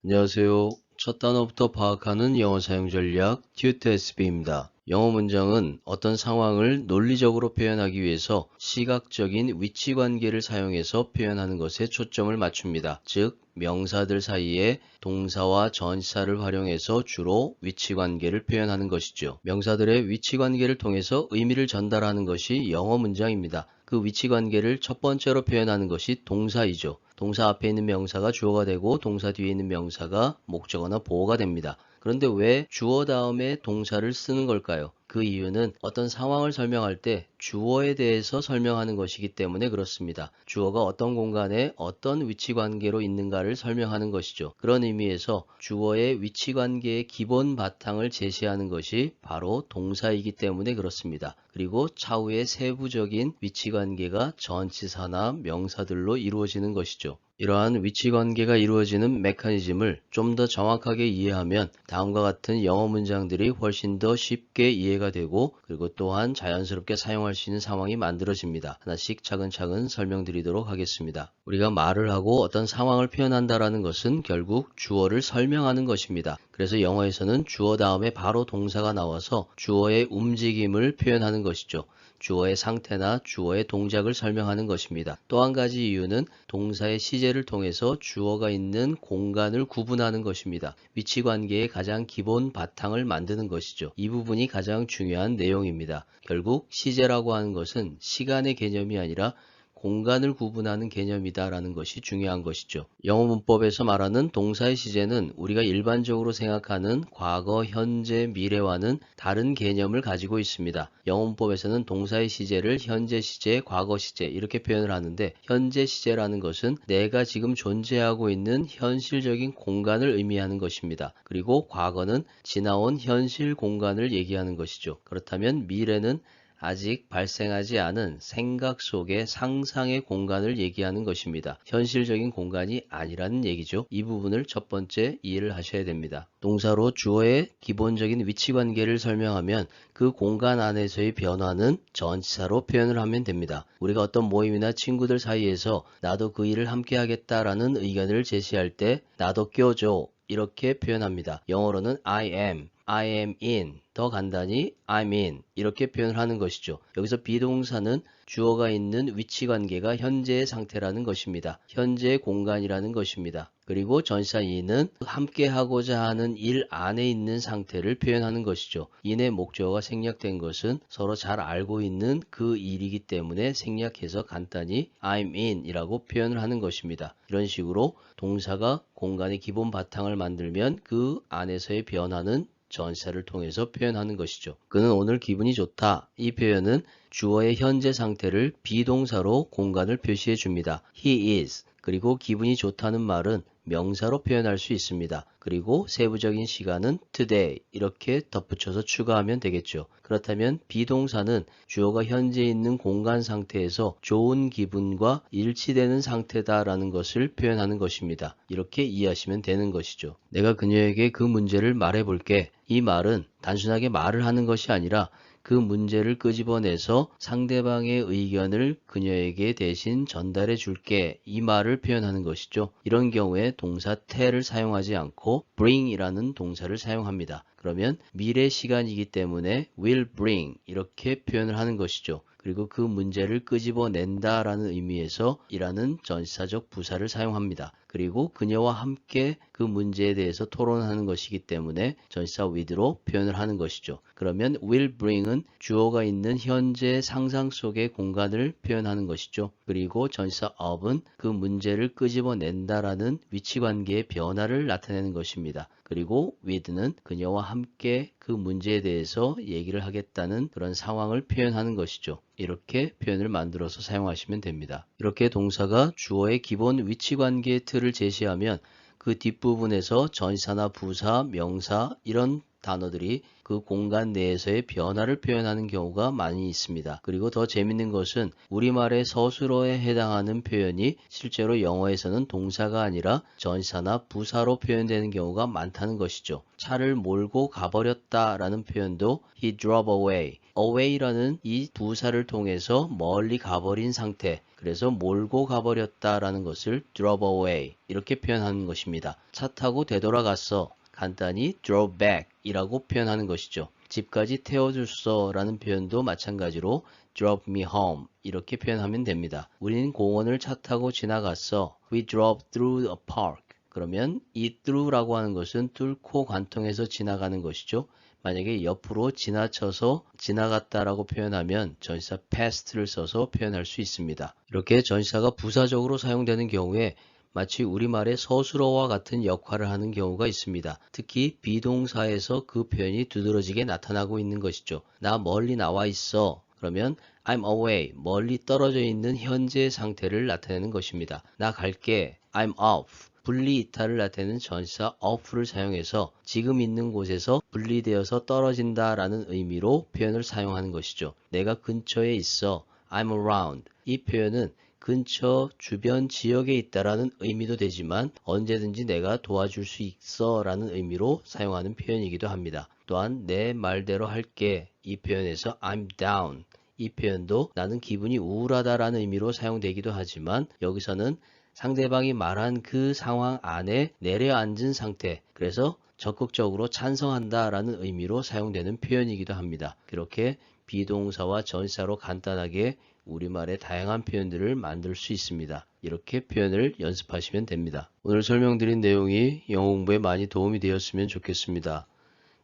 안녕하세요. 첫 단어부터 파악하는 영어 사용 전략 튜터 SB입니다. 영어 문장은 어떤 상황을 논리적으로 표현하기 위해서 시각적인 위치 관계를 사용해서 표현하는 것에 초점을 맞춥니다. 즉, 명사들 사이에 동사와 전치사를 활용해서 주로 위치 관계를 표현하는 것이죠. 명사들의 위치 관계를 통해서 의미를 전달하는 것이 영어 문장입니다. 그 위치 관계를 첫 번째로 표현하는 것이 동사이죠. 동사 앞에 있는 명사가 주어가 되고 동사 뒤에 있는 명사가 목적어나 보어가 됩니다. 그런데 왜 주어 다음에 동사를 쓰는 걸까요? 그 이유는 어떤 상황을 설명할 때 주어에 대해서 설명하는 것이기 때문에 그렇습니다. 주어가 어떤 공간에 어떤 위치 관계로 있는가를 설명하는 것이죠. 그런 의미에서 주어의 위치 관계의 기본 바탕을 제시하는 것이 바로 동사이기 때문에 그렇습니다. 그리고 차후의 세부적인 위치 관계가 전치사나 명사들로 이루어지는 것이죠. 이러한 위치 관계가 이루어지는 메커니즘을 좀 더 정확하게 이해하면 다음과 같은 영어 문장들이 훨씬 더 쉽게 이해가 되고 그리고 또한 자연스럽게 사용할 수 있는 상황이 만들어집니다. 하나씩 차근차근 설명드리도록 하겠습니다. 우리가 말을 하고 어떤 상황을 표현한다라는 것은 결국 주어를 설명하는 것입니다. 그래서 영어에서는 주어 다음에 바로 동사가 나와서 주어의 움직임을 표현하는 것이죠. 주어의 상태나 주어의 동작을 설명하는 것입니다. 또 한 가지 이유는 동사의 시제를 통해서 주어가 있는 공간을 구분하는 것입니다. 위치 관계의 가장 기본 바탕을 만드는 것이죠. 이 부분이 가장 중요한 내용입니다. 결국 시제라고 하는 것은 시간의 개념이 아니라 공간을 구분하는 개념이다라는 것이 중요한 것이죠. 영어 문법에서 말하는 동사의 시제는 우리가 일반적으로 생각하는 과거, 현재, 미래와는 다른 개념을 가지고 있습니다. 영어 문법에서는 동사의 시제를 현재 시제, 과거 시제 이렇게 표현을 하는데 현재 시제라는 것은 내가 지금 존재하고 있는 현실적인 공간을 의미하는 것입니다. 그리고 과거는 지나온 현실 공간을 얘기하는 것이죠. 그렇다면 미래는 아직 발생하지 않은 생각 속의 상상의 공간을 얘기하는 것입니다. 현실적인 공간이 아니라는 얘기죠. 이 부분을 첫 번째 이해를 하셔야 됩니다. 동사로 주어의 기본적인 위치 관계를 설명하면 그 공간 안에서의 변화는 전치사로 표현을 하면 됩니다. 우리가 어떤 모임이나 친구들 사이에서 나도 그 일을 함께 하겠다라는 의견을 제시할 때 나도 껴줘 이렇게 표현합니다. 영어로는 I am in, 더 간단히 I'm in 이렇게 표현을 하는 것이죠. 여기서 비동사는 주어가 있는 위치 관계가 현재의 상태라는 것입니다. 현재의 공간이라는 것입니다. 그리고 전치사 in은 함께 하고자 하는 일 안에 있는 상태를 표현하는 것이죠. in의 목적어가 생략된 것은 서로 잘 알고 있는 그 일이기 때문에 생략해서 간단히 I'm in 이라고 표현을 하는 것입니다. 이런 식으로 동사가 공간의 기본 바탕을 만들면 그 안에서의 변화는 전치사를 통해서 표현하는 것이죠. 그는 오늘 기분이 좋다. 이 표현은 주어의 현재 상태를 비동사로 공간을 표시해 줍니다. He is. 그리고 기분이 좋다는 말은 명사로 표현할 수 있습니다. 그리고 세부적인 시간은 today 이렇게 덧붙여서 추가하면 되겠죠. 그렇다면 비동사는 주어가 현재 있는 공간 상태에서 좋은 기분과 일치되는 상태다라는 것을 표현하는 것입니다. 이렇게 이해하시면 되는 것이죠. 내가 그녀에게 그 문제를 말해볼게. 이 말은 단순하게 말을 하는 것이 아니라 그 문제를 끄집어내서 상대방의 의견을 그녀에게 대신 전달해 줄게 이 말을 표현하는 것이죠. 이런 경우에 동사 tell을 사용하지 않고 bring이라는 동사를 사용합니다. 그러면 미래 시간이기 때문에 will bring 이렇게 표현을 하는 것이죠. 그리고 그 문제를 끄집어낸다 라는 의미에서 이라는 전치사적 부사를 사용합니다. 그리고 그녀와 함께 그 문제에 대해서 토론하는 것이기 때문에 전치사 with로 표현을 하는 것이죠. 그러면 will bring은 주어가 있는 현재 상상 속의 공간을 표현하는 것이죠. 그리고 전치사 of은 그 문제를 끄집어낸다라는 위치관계의 변화를 나타내는 것입니다. 그리고 with는 그녀와 함께 그 문제에 대해서 얘기를 하겠다는 그런 상황을 표현하는 것이죠. 이렇게 표현을 만들어서 사용하시면 됩니다. 이렇게 동사가 주어의 기본 위치관계의 틀을 제시하면 그 뒷부분에서 전치사나 부사, 명사 이런 단어들이 그 공간 내에서의 변화를 표현하는 경우가 많이 있습니다. 그리고 더 재밌는 것은 우리말의 서술어에 해당하는 표현이 실제로 영어에서는 동사가 아니라 전치사나 부사로 표현되는 경우가 많다는 것이죠. 차를 몰고 가버렸다라는 표현도 he drove away. away라는 이 부사를 통해서 멀리 가버린 상태 그래서 몰고 가버렸다라는 것을 drove away 이렇게 표현하는 것입니다. 차 타고 되돌아갔어. 간단히 drove back 이라고 표현하는 것이죠. 집까지 태워줬어 라는 표현도 마찬가지로 drove me home 이렇게 표현하면 됩니다. 우리는 공원을 차 타고 지나갔어. We drove through a park. 그러면 이 through라고 하는 것은 뚫고 관통해서 지나가는 것이죠. 만약에 옆으로 지나쳐서 지나갔다라고 표현하면 전치사 pass를 써서 표현할 수 있습니다. 이렇게 전치사가 부사적으로 사용되는 경우에 마치 우리말의 서술어와 같은 역할을 하는 경우가 있습니다. 특히 비동사에서 그 표현이 두드러지게 나타나고 있는 것이죠. 나 멀리 나와 있어. 그러면 I'm away, 멀리 떨어져 있는 현재 상태를 나타내는 것입니다. 나 갈게, I'm off. 분리 이탈을 나타내는 전치사 off를 사용해서 지금 있는 곳에서 분리되어서 떨어진다 라는 의미로 표현을 사용하는 것이죠. 내가 근처에 있어, I'm around. 이 표현은 근처 주변 지역에 있다라는 의미도 되지만 언제든지 내가 도와줄 수 있어 라는 의미로 사용하는 표현이기도 합니다. 또한 내 말대로 할게 이 표현에서 I'm down 이 표현도 나는 기분이 우울하다라는 의미로 사용되기도 하지만 여기서는 상대방이 말한 그 상황 안에 내려앉은 상태, 그래서 적극적으로 찬성한다라는 의미로 사용되는 표현이기도 합니다. 그렇게 비동사와 전치사로 간단하게 우리말의 다양한 표현들을 만들 수 있습니다. 이렇게 표현을 연습하시면 됩니다. 오늘 설명드린 내용이 영어 공부에 많이 도움이 되었으면 좋겠습니다.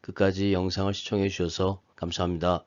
끝까지 영상을 시청해 주셔서 감사합니다.